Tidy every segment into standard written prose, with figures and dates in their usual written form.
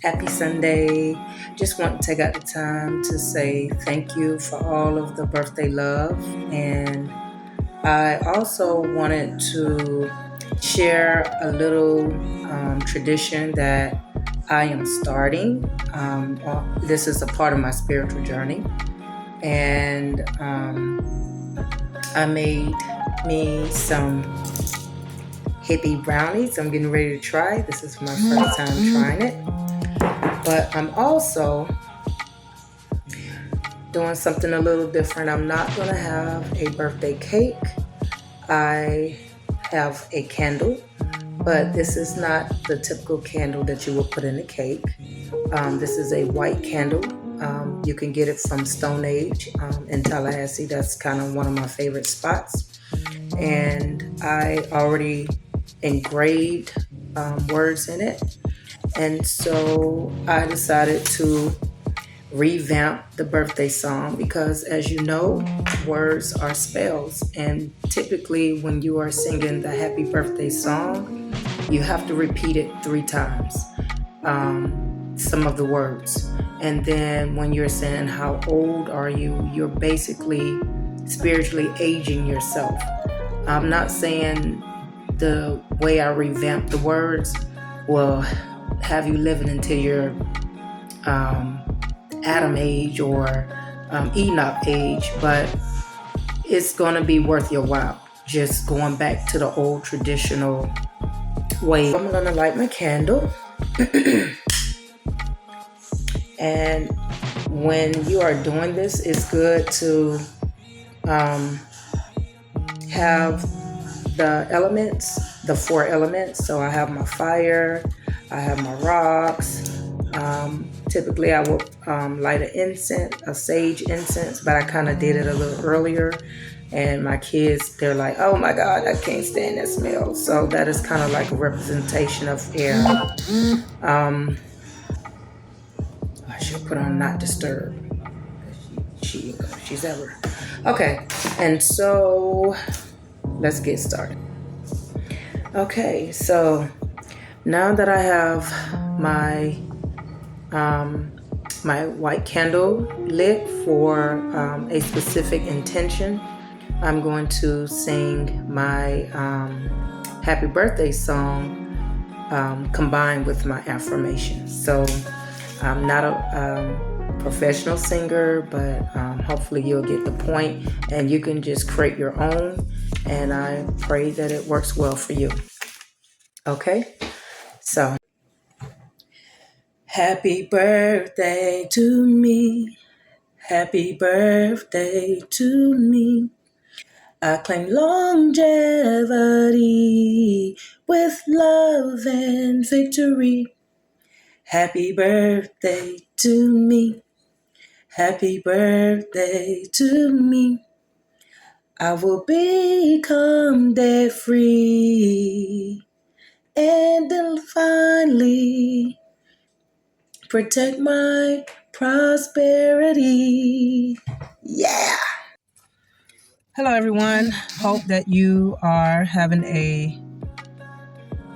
Happy Sunday. Just want to take out the time to say thank you for all of the birthday love. And I also wanted to share a little tradition that I am starting. This is a part of my spiritual journey. And I made me some hippie brownies. I'm getting ready to try. This is my first time trying it. But I'm also doing something a little different. I'm not going to have a birthday cake. I have a candle, but this is not the typical candle that you would put in a cake. This is a white candle. You can get it from Stone Age in Tallahassee. That's kind of one of my favorite spots. And I already engraved words in it. And so I decided to revamp the birthday song because, as you know, words are spells. And typically when you are singing the happy birthday song, you have to repeat it 3 times, some of the words. And then when you're saying how old are you, you're basically spiritually aging yourself. I'm not saying the way I revamped the words will have you living until you're Adam age or Enoch age, but it's going to be worth your while just going back to the old traditional way. I'm going to light my candle. And when you are doing this, it's good to have the elements, the 4 elements. So I have my fire, I have my rocks. Typically I will light an incense, a sage incense, but I kind of did it a little earlier. And my kids, they're like, oh my God, I can't stand that smell. So that is kind of like a representation of air. I should put on not disturb. She's ever. Okay, and so let's get started. Okay, so now that I have my my white candle lit for a specific intention, I'm going to sing my happy birthday song combined with my affirmations. So I'm not a professional singer, but hopefully you'll get the point and you can just create your own, and I pray that it works well for you. Okay, so happy birthday to me, happy birthday to me. I claim longevity with love and victory. Happy birthday to me, happy birthday to me. I will become debt free and divinely protect my prosperity. Yeah. Hello, everyone. Hope that you are having a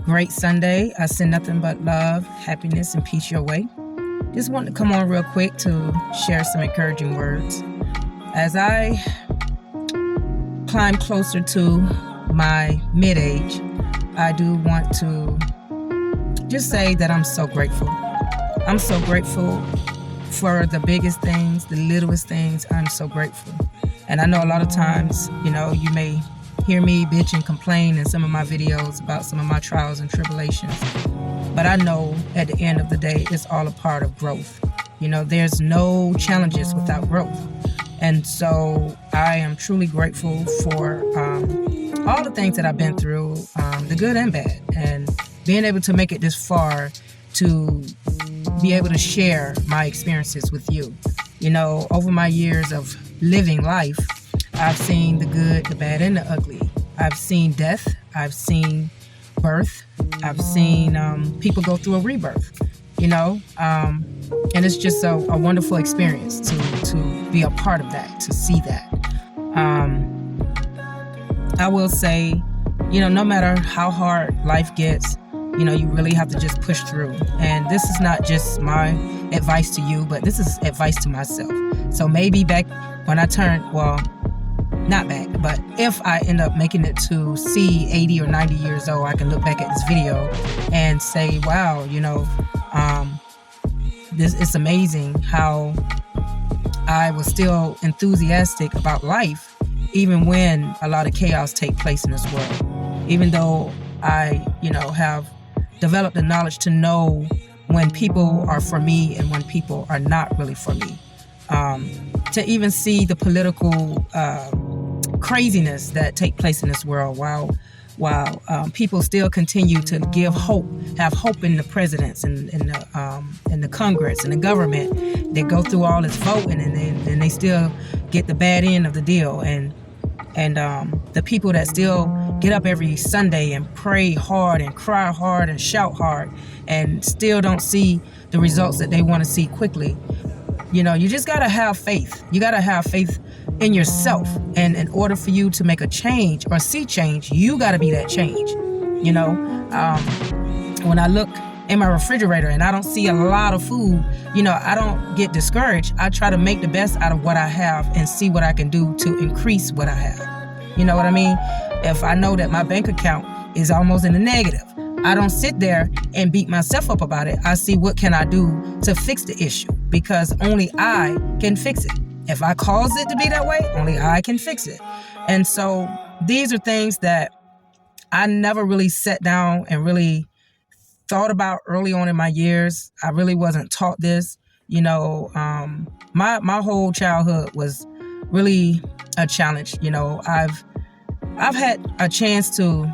great Sunday. I send nothing but love, happiness, and peace your way. Just wanted to come on real quick to share some encouraging words. As I climb closer to my mid-age, I do want to just say that I'm so grateful. I'm so grateful for the biggest things, the littlest things. I'm so grateful. And I know a lot of times, you may hear me bitch and complain in some of my videos about some of my trials and tribulations. But I know at the end of the day, it's all a part of growth. There's no challenges without growth. And so I am truly grateful for all the things that I've been through, the good and bad, and being able to make it this far to be able to share my experiences with you. Over my years of living life, I've seen the good, the bad, and the ugly. I've seen death. I've seen birth. I've seen people go through a rebirth, and it's just a wonderful experience to be a part of that, to see that. I will say, no matter how hard life gets, You really have to just push through. And this is not just my advice to you, but this is advice to myself. So maybe back when I turned, well, not back, but if I end up making it to see 80 or 90 years old, I can look back at this video and say, wow, it's amazing how I was still enthusiastic about life, even when a lot of chaos take place in this world. Even though I, have developed the knowledge to know when people are for me and when people are not really for me. To even see the political craziness that take place in this world while people still continue to have hope in the presidents and the Congress and the government. They go through all this voting and they still get the bad end of the deal. And the people that still get up every Sunday and pray hard and cry hard and shout hard and still don't see the results that they want to see quickly. You just got to have faith. You got to have faith in yourself. And in order for you to make a change or see change, you got to be that change. When I look in my refrigerator and I don't see a lot of food, I don't get discouraged. I try to make the best out of what I have and see what I can do to increase what I have. You know what I mean? If I know that my bank account is almost in the negative, I don't sit there and beat myself up about it. I see what can I do to fix the issue, because only I can fix it. If I cause it to be that way, only I can fix it. And so these are things that I never really sat down and really thought about early on in my years. I really wasn't taught this. My whole childhood was really a challenge. I've had a chance to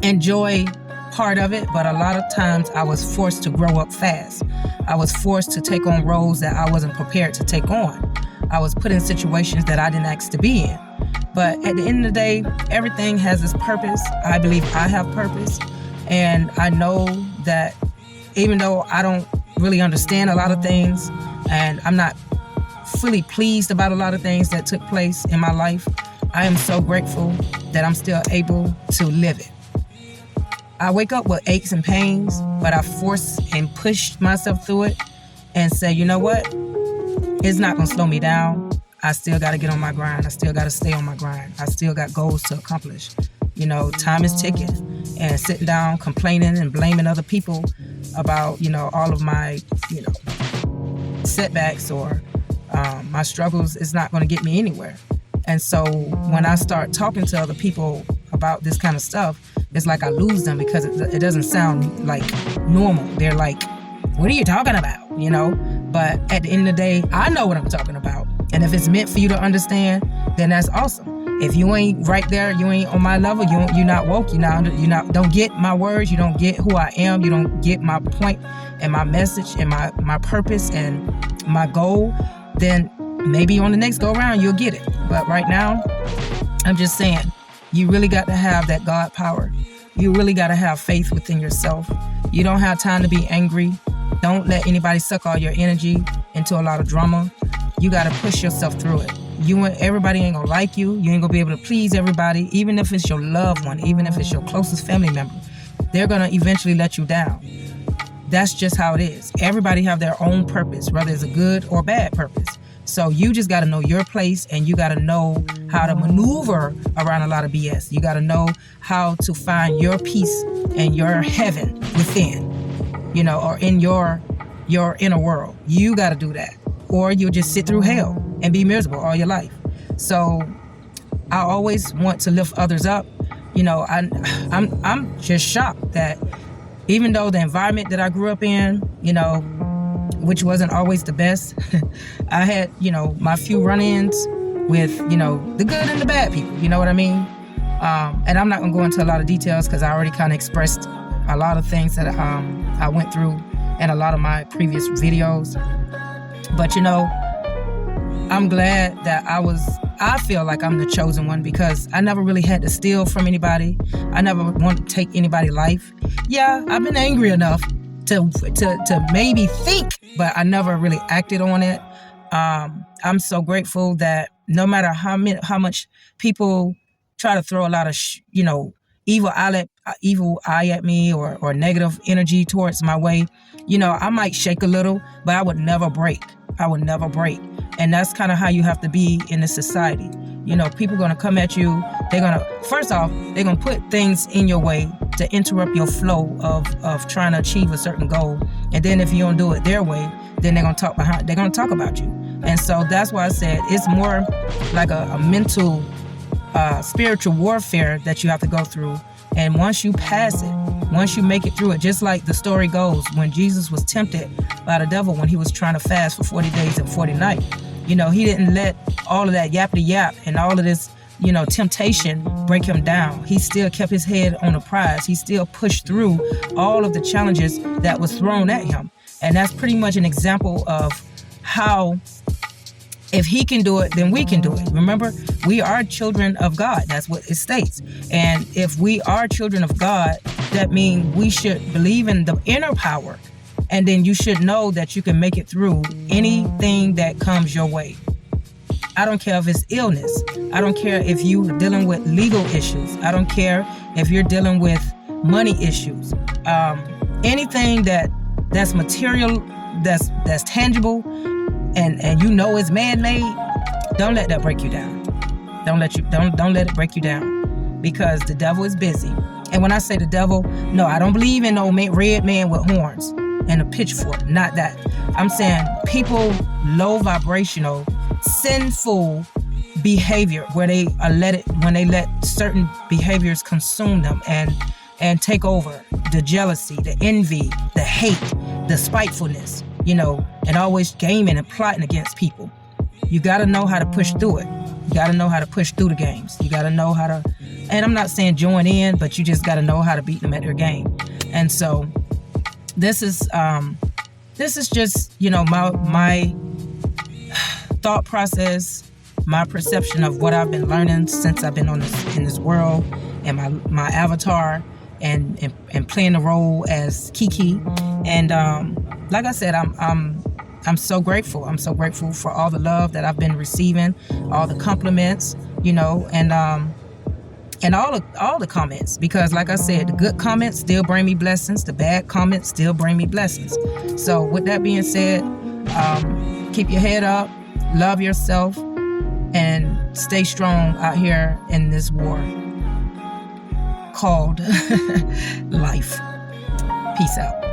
enjoy part of it, but a lot of times I was forced to grow up fast. I was forced to take on roles that I wasn't prepared to take on. I was put in situations that I didn't ask to be in. But at the end of the day, everything has its purpose. I believe I have purpose. And I know that even though I don't really understand a lot of things and I'm not fully pleased about a lot of things that took place in my life, I am so grateful that I'm still able to live it. I wake up with aches and pains, but I force and push myself through it and say, you know what? It's not going to slow me down. I still got to get on my grind. I still got to stay on my grind. I still got goals to accomplish. Time is ticking, and sitting down, complaining and blaming other people about, all of my, setbacks or my struggles is not going to get me anywhere. And so when I start talking to other people about this kind of stuff, it's like I lose them because it doesn't sound like normal. They're like, what are you talking about? But at the end of the day, I know what I'm talking about. And if it's meant for you to understand, then that's awesome. If you ain't right there, you ain't on my level, you're not woke, don't get my words, you don't get who I am, you don't get my point and my message and my purpose and my goal, then maybe on the next go around, you'll get it. But right now, I'm just saying, you really got to have that God power. You really got to have faith within yourself. You don't have time to be angry. Don't let anybody suck all your energy into a lot of drama. You got to push yourself through it. Everybody ain't gonna like you. You ain't gonna be able to please everybody, even if it's your loved one, even if it's your closest family member. They're gonna eventually let you down. That's just how it is. Everybody have their own purpose, whether it's a good or bad purpose. So you just got to know your place, and you got to know how to maneuver around a lot of BS. You got to know how to find your peace and your heaven within, or in your inner world. You got to do that, or you'll just sit through hell and be miserable all your life. So I always want to lift others up. I'm just shocked that even though the environment that I grew up in, which wasn't always the best, I had, my few run-ins with, the good and the bad people, you know what I mean? And I'm not gonna go into a lot of details because I already kind of expressed a lot of things that I went through in a lot of my previous videos. But, I'm glad that I feel like I'm the chosen one because I never really had to steal from anybody. I never want to take anybody's life. Yeah, I've been angry enough to maybe think, but I never really acted on it. I'm so grateful that no matter how much people try to throw a lot of, evil evil eye at me or negative energy towards my way, I might shake a little, but I would never break. I would never break. And that's kind of how you have to be in this society. People are going to come at you. First off, they're going to put things in your way to interrupt your flow of trying to achieve a certain goal. And then if you don't do it their way, then they're going to talk about you. And so that's why I said it's more like a mental, spiritual warfare that you have to go through. And once you pass it, once you make it through it, just like the story goes, when Jesus was tempted by the devil when he was trying to fast for 40 days and 40 nights, he didn't let all of that yappity yap and all of this, temptation break him down. He still kept his head on the prize. He still pushed through all of the challenges that was thrown at him. And that's pretty much an example of how, if he can do it, then we can do it. Remember, we are children of God. That's what it states. And if we are children of God, that means we should believe in the inner power. And then you should know that you can make it through anything that comes your way. I don't care if it's illness. I don't care if you're dealing with legal issues. I don't care if you're dealing with money issues. Anything that's material, that's tangible, and it's man-made, don't let that break you down. Don't let it break you down, because the devil is busy. And when I say the devil, no, I don't believe in no red man with horns and a pitchfork. Not that. I'm saying people low vibrational, sinful behavior when they let certain behaviors consume them and take over. The jealousy, the envy, the hate, the spitefulness, and always gaming and plotting against people. You got to know how to push through it. You got to know how to push through the games. You got to know how to, and I'm not saying join in, but you just got to know how to beat them at their game. And so this is just, my thought process, my perception of what I've been learning since I've been in this world, and my avatar and playing the role as Kiki. And like I said, I'm so grateful. I'm so grateful for all the love that I've been receiving, all the compliments, and all the comments, because like I said, the good comments still bring me blessings. The bad comments still bring me blessings. So with that being said, keep your head up, love yourself, and stay strong out here in this war called life. Peace out.